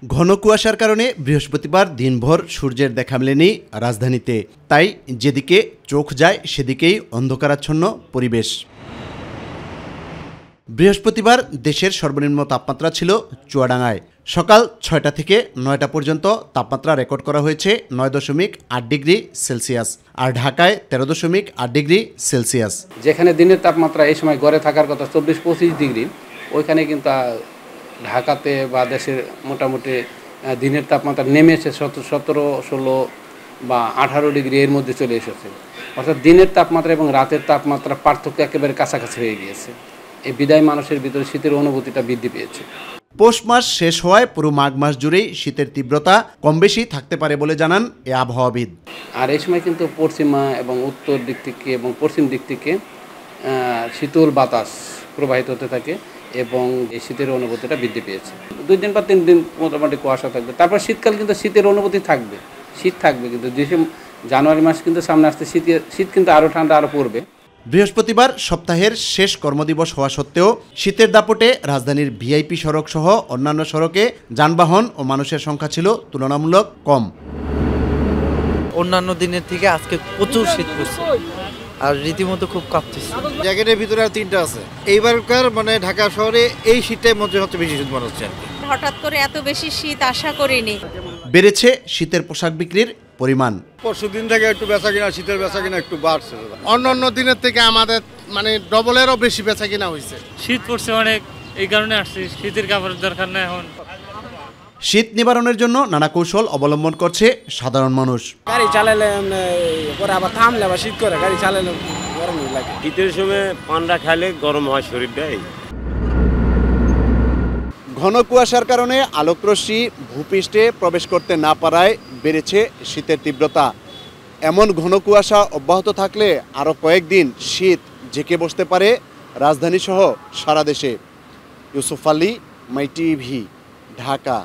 ঘন কুয়াশার কারণে বৃহস্পতিবার দিনভর সূর্যের দেখা মেলেনি রাজধানীতে। তাই যেদিকে চোখ যায় সেদিকেই অন্ধকারাচ্ছন্ন পরিবেশ। বৃহস্পতিবার দেশের সর্বনিম্ন তাপমাত্রা ছিল চুয়াডাঙ্গায়। সকাল ৬টা থেকে ৯টা পর্যন্ত তাপমাত্রা রেকর্ড করা হয়েছে ৯.৮ ডিগ্রি সেলসিয়াস, আর ঢাকায় 13.8 ডিগ্রি সেলসিয়াস। যেখানে দিনের তাপমাত্রা এই সময় গড়ে থাকার কথা ২৪-২৫ ডিগ্রি, ওইখানে কিন্তু ঢাকাতে বা দেশের মোটামুটি দিনের তাপমাত্রা নেমে এসে ১৭-১৬ বা ১৮ ডিগ্রি এর মধ্যে চলে এসেছে। অর্থাৎ দিনের তাপমাত্রা এবং রাতের তাপমাত্রা পার্থক্য একেবারে কাছাকাছি হয়ে গিয়েছে। এই বিদায় মানুষের ভিতরে শীতের অনুভূতিটা বৃদ্ধি পেয়েছে। পৌষ মাস শেষ হওয়ায় পুরো মাঘ মাস জুড়েই শীতের তীব্রতা কম বেশি থাকতে পারে বলে জানান এ আবহাওয়াবিদ। আর এই সময় কিন্তু পশ্চিমা এবং উত্তর দিক থেকে এবং পশ্চিম দিক থেকে শীতল বাতাস প্রবাহিত হতে থাকে এবং এই শীতের অনুভূতিটা বৃদ্ধি পেয়েছে। ২ দিন বা ৩ দিন মোটামুটি কুয়াশা থাকবে, তারপর শীতকাল কিন্তু শীতের অনুভূতি থাকবে, শীত থাকবে, কিন্তু জানুয়ারি মাস কিন্তু সামনে আসতে শীত কিন্তু আরও ঠান্ডা আরও পড়বে। বৃহস্পতিবার সপ্তাহের শেষ কর্মদিবস হওয়া সত্ত্বেও শীতের দাপটে রাজধানীর ভিআইপি সড়ক সহ অন্যান্য সড়কে যানবাহন ও মানুষের সংখ্যা ছিল তুলনামূলক কম। অন্যান্য দিনের থেকে আজকে প্রচুর শীত পড়ছে আর রীতিমতো খুব কাঁপতেছে। জ্যাকেটের ভিতরে আর 3টা আছে। এইবারকার ঢাকা শহরে এই শীতটাই মধ্যে হচ্ছে বেশি শীত মনে হচ্ছে। হঠাৎ করে এত বেশি শীত আশা করিনি। বেড়েছে শীতের পোশাক বিক্রির পরিমাণ। পরশুদিন থেকে একটু বেচাকিনা, শীতের বেচাকিনা একটু বাড়ছে। অন্যান্য দিনের থেকে আমাদের ডবলেরও বেশি বেচাকিনা হয়েছে। শীত পড়ছে অনেক, এই কারণে আসছে। শীতের কাপড়ের দরকার না এখন। শীত নিবারণের জন্য নানা কৌশল অবলম্বন করছে সাধারণ মানুষ। গাড়ি চালালে পরে আবার থামলে আবার শীত করে, গাড়ি চালালে গরম লাগে। শীতের সময় পান্ডা খাইলে গরম হয় শরীরটাই। ঘন কুয়াশার কারণে আলোকরশ্মি ভূপৃষ্ঠে প্রবেশ করতে না পারায় বেড়েছে শীতের তীব্রতা। এমন ঘন কুয়াশা অব্যাহত থাকলে আরও কয়েকদিন শীত ঝেঁকে বসতে পারে রাজধানী সহ সারা দেশে। ইউসুফ আলী, মাই টিভি, ঢাকা।